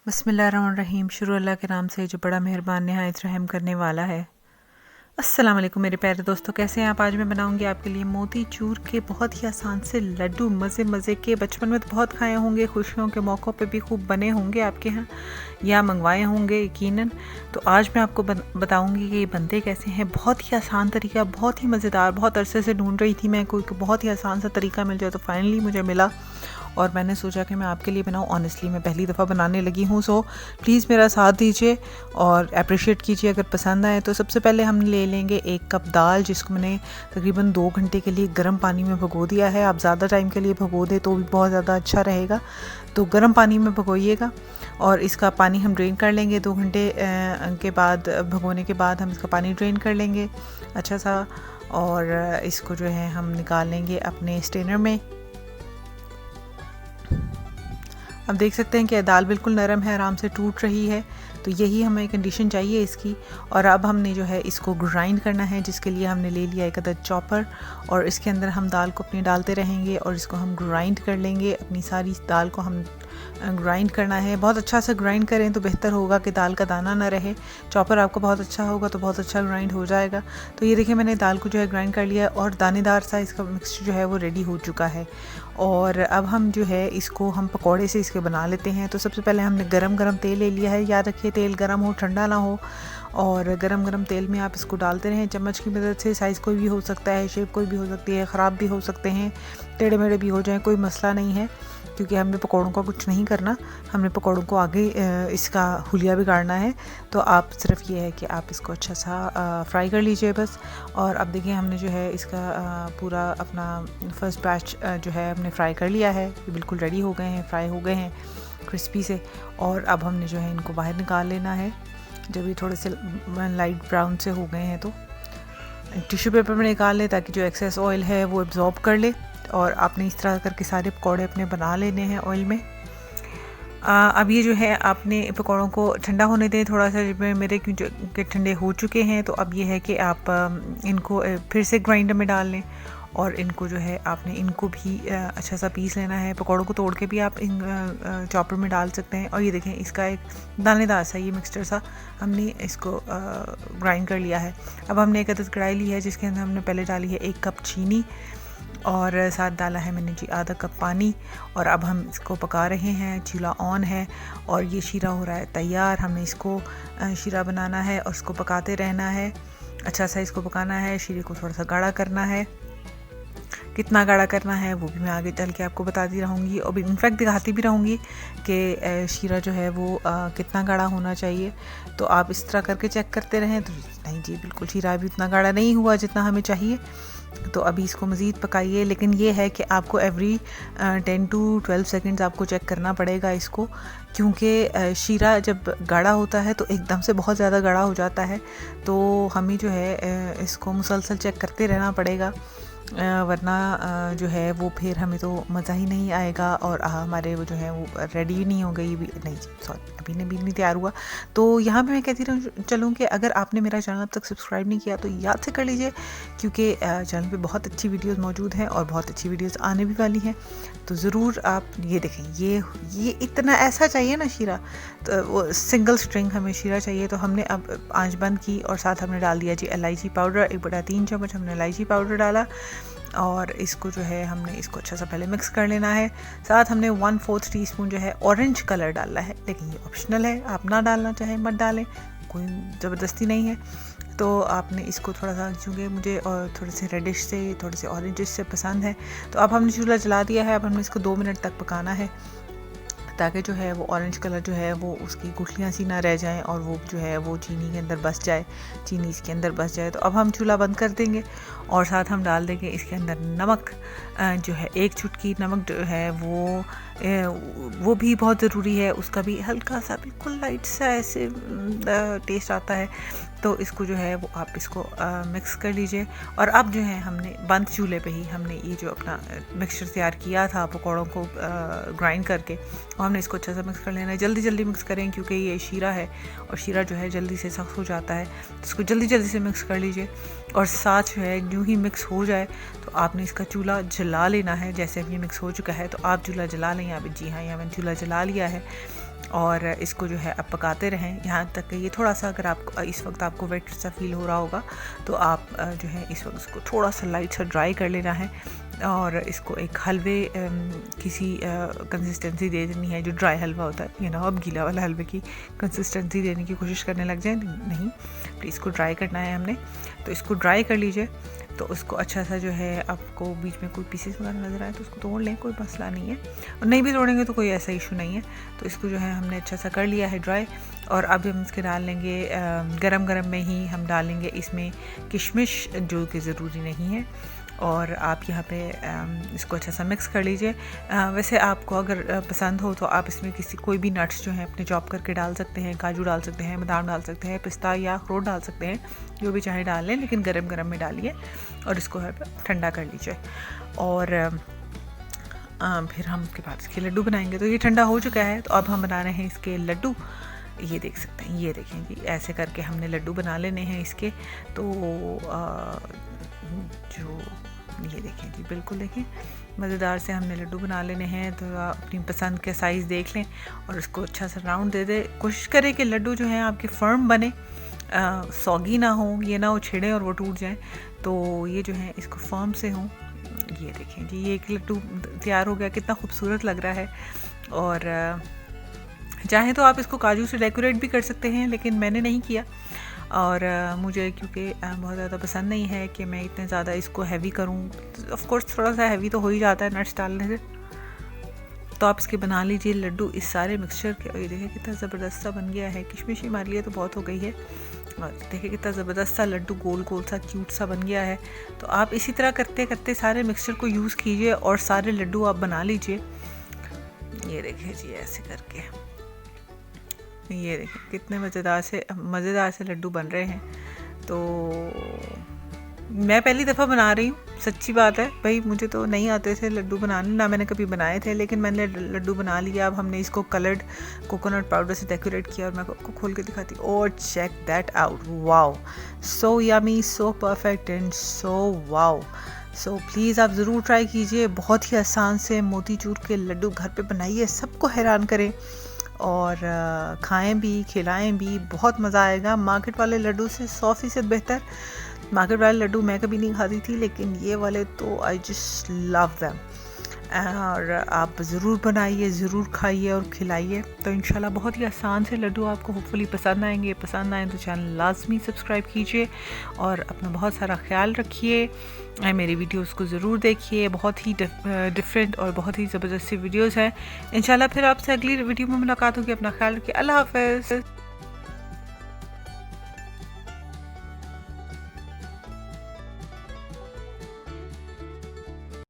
बिस्मिल्लाहिर्रहमानिर्रहीम। शुरू अल्लाह के नाम से जो बड़ा मेहरबान नहायत रहम करने वाला है। अस्सलाम वालेकुम मेरे प्यारे दोस्तों, कैसे हैं आप। आज मैं बनाऊंगी आपके लिए मोती चूर के बहुत ही आसान से लड्डू, मज़े मज़े के। बचपन में तो बहुत खाए होंगे, खुशियों के मौक़ों पे भी खूब बने होंगे आपके यहाँ या मंगवाए होंगे यकीनन। तो आज मैं आपको बताऊंगी कि ये बनते कैसे हैं। बहुत ही आसान तरीका, बहुत ही मज़ेदार। बहुत अरसे से ढूंढ रही थी मैं कोई बहुत ही आसान सा तरीका मिल जाए, तो फाइनली मुझे मिला और मैंने सोचा कि मैं आपके लिए बनाऊँ। ऑनेस्टली मैं पहली दफ़ा बनाने लगी हूँ, सो प्लीज़ मेरा साथ दीजिए और अप्रिशिएट कीजिए अगर पसंद आए। तो सबसे पहले हम ले लेंगे 1 कप दाल, जिसको मैंने तकरीबन 2 घंटे के लिए गर्म पानी में भिगो दिया है। आप ज़्यादा टाइम के लिए भिगो दें तो भी बहुत ज़्यादा अच्छा रहेगा, तो गर्म पानी में भिगोइएगा और इसका पानी हम ड्रेन कर लेंगे। 2 घंटे के बाद भिगोने के बाद हम इसका पानी ड्रेन कर लेंगे अच्छा सा, और इसको जो है हम निकाल लेंगे अपने स्ट्रेनर में। अब देख सकते हैं कि दाल बिल्कुल नरम है, आराम से टूट रही है, तो यही हमें कंडीशन चाहिए इसकी। और अब हमने जो है इसको ग्राइंड करना है, जिसके लिए हमने ले लिया एक अदद चॉपर और इसके अंदर हम दाल को अपनी डालते रहेंगे और इसको हम ग्राइंड कर लेंगे। अपनी सारी दाल को हम ग्राइंड करना है। बहुत अच्छा से ग्राइंड करें तो बेहतर होगा कि दाल का दाना ना रहे। चॉपर आपका बहुत अच्छा होगा तो बहुत अच्छा ग्राइंड हो जाएगा। तो ये देखिए मैंने दाल को जो है ग्राइंड कर लिया और दानेदार सा इसका मिक्सचर जो है वो रेडी हो चुका है। और अब हम जो है इसको हम पकौड़े से इसके बना लेते हैं। तो सबसे पहले हमने गरम तेल ले लिया है। याद रखिए तेल गरम हो, ठंडा ना हो। और गरम तेल में आप इसको डालते रहें चम्मच की मदद से। साइज़ कोई भी हो सकता है, शेप कोई भी हो सकती है, ख़राब भी हो सकते हैं, टेढ़े मेढ़े भी हो जाएं, कोई मसला नहीं है, क्योंकि हमने पकौड़ों का कुछ नहीं करना। हमने पकौड़ों को आगे इसका हुलिया बिगाड़ना है। तो आप सिर्फ ये है कि आप इसको अच्छा सा फ्राई कर लीजिए बस। और अब देखिए हमने जो है इसका पूरा अपना फर्स्ट बैच जो है हमने फ्राई कर लिया है। ये बिल्कुल रेडी हो गए हैं, फ्राई हो गए हैं क्रिस्पी से। और अब हमने जो है इनको बाहर निकाल लेना है। जब ये थोड़े से लाइट ब्राउन से हो गए हैं तो टिश्यू पेपर में निकाल लें, ताकि जो एक्सेस ऑयल है वो एब्जॉर्ब कर ले। और आपने इस तरह करके सारे पकौड़े अपने बना लेने हैं ऑयल में। अब ये जो है आपने पकौड़ों को ठंडा होने दें थोड़ा सा, जब मेरे क्योंकि ठंडे हो चुके हैं। तो अब ये है कि आप इनको फिर से ग्राइंडर में डाल लें और इनको जो है आपने इनको भी अच्छा सा पीस लेना है। पकौड़ों को तोड़ के भी आप इन चॉपर में डाल सकते हैं। और ये देखें इसका एक दानेदार सा ये मिक्सचर सा हमने इसको ग्राइंड कर लिया है। अब हमने एक अदद कढ़ाई ली है, जिसके अंदर हमने पहले डाली है 1 कप चीनी और साथ डाला है मैंने जी आधा कप पानी। और अब हम इसको पका रहे हैं, चूल्हा ऑन है और ये शीरा हो रहा है तैयार। हमने इसको शीरा बनाना है और इसको पकाते रहना है, अच्छा सा इसको पकाना है। शीरे को थोड़ा सा गाढ़ा करना है, कितना गाढ़ा करना है वो भी मैं आगे चल के आपको बताती रहूँगी और इनफैक्ट दिखाती भी रहूँगी कि शीरा जो है वो कितना गाढ़ा होना चाहिए। तो आप इस तरह करके चेक करते रहें। तो नहीं जी, बिल्कुल शीरा भी उतना गाढ़ा नहीं हुआ जितना हमें चाहिए। तो अभी इसको मज़ीद पकाइए, लेकिन ये है कि आपको एवरी 10 to 12 सेकेंड्स आपको चेक करना पड़ेगा इसको, क्योंकि शीरा जब गाढ़ा होता है तो एकदम से बहुत ज़्यादा गाढ़ा हो जाता है। तो हमें जो है इसको मुसलसल चेक करते रहना पड़ेगा, वरना जो है वो फिर हमें तो मज़ा ही नहीं आएगा और हमारे वो जो है वो रेडी ही नहीं हो गई भी नहीं सॉरी अभी नहीं तैयार हुआ। तो यहाँ पे मैं कहती चलूँ कि अगर आपने मेरा चैनल अब तक सब्सक्राइब नहीं किया तो याद से कर लीजिए, क्योंकि चैनल पे बहुत अच्छी वीडियोस मौजूद हैं और बहुत अच्छी वीडियोस आने भी वाली हैं। तो ज़रूर आप ये देखें, ये इतना ऐसा चाहिए ना शीरा, तो वो सिंगल स्ट्रिंग हमें शीरा चाहिए। तो हमने अब आंच बंद की और साथ हमने डाल दिया जी इलायची पाउडर। 1/3 चम्मच हमने इलायची पाउडर डाला और इसको जो है हमने इसको अच्छा सा पहले मिक्स कर लेना है। साथ हमने 1/4 टीस्पून जो है ऑरेंज कलर डालना है, लेकिन ये ऑप्शनल है, आप ना डालना चाहें मत डालें, कोई ज़बरदस्ती नहीं है। तो आपने इसको थोड़ा सा, चूँकि मुझे और थोड़े से रेडिश से थोड़े से ऑरेंजिश से पसंद है, तो अब हमने चूल्हा जला दिया है। अब हमने इसको 2 मिनट तक पकाना है, ताकि जो है वो ऑरेंज कलर जो है वो उसकी गुठलियाँ सी ना रह जाएं और वो जो है वो चीनी के अंदर बस जाए, चीनी इसके अंदर बस जाए। तो अब हम चूल्हा बंद कर देंगे और साथ हम डाल देंगे इसके अंदर नमक, जो है 1 चुटकी नमक जो है वो भी बहुत ज़रूरी है। उसका भी हल्का सा बिल्कुल लाइट सा ऐसे टेस्ट आता है। तो इसको जो है वो आप इसको मिक्स कर लीजिए। और अब जो है हमने बंद चूल्हे पे ही हमने ये जो अपना मिक्सचर तैयार किया था पकौड़ों को ग्राइंड करके, और हमने इसको अच्छा सा मिक्स कर लेना है। जल्दी मिक्स करें, क्योंकि ये शीरा है और शीरा जो है जल्दी से सख्त हो जाता है। तो इसको जल्दी से मिक्स कर लीजिए। और साथ जो है यूँ ही मिक्स हो जाए तो आपने इसका चूल्हा जला लेना है। जैसे अब ये मिक्स हो चुका है तो आप चूल्हा जला लें। यहाँ पे जी हाँ, यहाँ मैंने चूल्हा जला लिया है और इसको जो है आप पकाते रहें यहाँ तक कि ये थोड़ा सा, अगर आपको इस वक्त आपको वेट सा फील हो रहा होगा तो आप जो है इस वक्त इसको थोड़ा सा लाइट सा ड्राई कर लेना है और इसको एक हलवे किसी कंसिस्टेंसी दे देनी है, जो ड्राई हलवा होता है, अब गीला वाला हलवे की कंसिस्टेंसी देने की कोशिश करने लग जाए नहीं, तो इसको ड्राई करना है हमने। तो इसको ड्राई कर लीजिए। तो उसको अच्छा सा जो है, आपको बीच में कोई पीसेस वगैरह नज़र आए तो उसको तोड़ लें, कोई मसला नहीं है, और नहीं भी तोड़ेंगे तो कोई ऐसा इशू नहीं है। तो इसको जो है हमने अच्छा सा कर लिया है ड्राई, और अब हम इसके डाल लेंगे गरम गरम में ही हम डालेंगे इसमें किशमिश, जो कि ज़रूरी नहीं है। और आप यहाँ पे इसको अच्छा सा मिक्स कर लीजिए। वैसे आपको अगर पसंद हो तो आप इसमें कोई भी नट्स जो हैं अपने चॉप करके डाल सकते हैं, काजू डाल सकते हैं, बादाम डाल सकते हैं, पिस्ता या अखरोट डाल सकते हैं, जो भी चाहे डाल लें, लेकिन गरम गरम में डालिए और इसको ठंडा कर लीजिए। और फिर हम उसके बाद इसके लड्डू बनाएंगे। तो ये ठंडा हो चुका है, तो अब हम बना रहे हैं इसके लड्डू। ये देख सकते हैं, ये देखें जी, ऐसे करके हमने लड्डू बना लेने हैं इसके। तो जो ये देखें जी, बिल्कुल देखें, मज़ेदार से हमने लड्डू बना लेने हैं। तो अपनी पसंद के साइज़ देख लें और उसको अच्छा सा राउंड दे दें। कोशिश करें कि लड्डू जो हैं आपके फर्म बने, सॉगी ना हो, ये ना हो छिड़े और वो टूट जाएं। तो ये जो है इसको फर्म से हों। ये देखें जी, ये एक लड्डू तैयार हो गया, कितना खूबसूरत लग रहा है। और चाहे तो आप इसको काजू से डेकोरेट भी कर सकते हैं, लेकिन मैंने नहीं किया, और मुझे क्योंकि बहुत ज़्यादा पसंद नहीं है कि मैं इतने ज़्यादा इसको हैवी करूं। ऑफ कोर्स थोड़ा सा हैवी तो हो ही जाता है नट्स डालने से। तो आप इसके बना लीजिए लड्डू इस सारे मिक्सचर के। और ये देखिए कितना ज़बरदस्त सा बन गया है। किशमिश ही मार लिया तो बहुत हो गई है। और देखिए कितना ज़बरदस्त सा लड्डू गोल गोल सा क्यूट सा बन गया है। तो आप इसी तरह करते करते सारे मिक्सचर को यूज़ कीजिए और सारे लड्डू आप बना लीजिए। ये देखिए जी, ऐसे करके ये देखिए कितने मज़ेदार से लड्डू बन रहे हैं। तो मैं पहली दफ़ा बना रही हूँ, सच्ची बात है भाई, मुझे तो नहीं आते थे लड्डू बनाने, ना मैंने कभी बनाए थे, लेकिन मैंने लड्डू बना लिया। अब हमने इसको कलर्ड कोकोनट पाउडर से डेकोरेट किया और मैं आपको खोल के दिखाती हूँ। और check that out, wow, so yummy, so perfect and so wow. So please आप ज़रूर ट्राई कीजिए। बहुत ही आसान से मोतीचूर के लड्डू घर पे बनाइए, सबको हैरान करें और खाएं भी, खिलाएं भी, बहुत मज़ा आएगा। मार्केट वाले लड्डू से 100% बेहतर। मार्केट वाले लड्डू मैं कभी नहीं खाती थी, लेकिन ये वाले तो आई जस्ट लव देम। और आप ज़रूर बनाइए, ज़रूर खाइए और खिलाइए। तो इंशाल्लाह बहुत ही आसान से लड्डू आपको होपफुली पसंद आएंगे। पसंद आए तो चैनल लाजमी सब्सक्राइब कीजिए और अपना बहुत सारा ख्याल रखिए। मेरी वीडियोस को ज़रूर देखिए, बहुत ही डिफरेंट और बहुत ही ज़बरदस्त वीडियोस हैं। इंशाल्लाह फिर आपसे अगली वीडियो में मुलाकात होगी। अपना ख्याल रखिए। अल्लाह हाफ़िज़।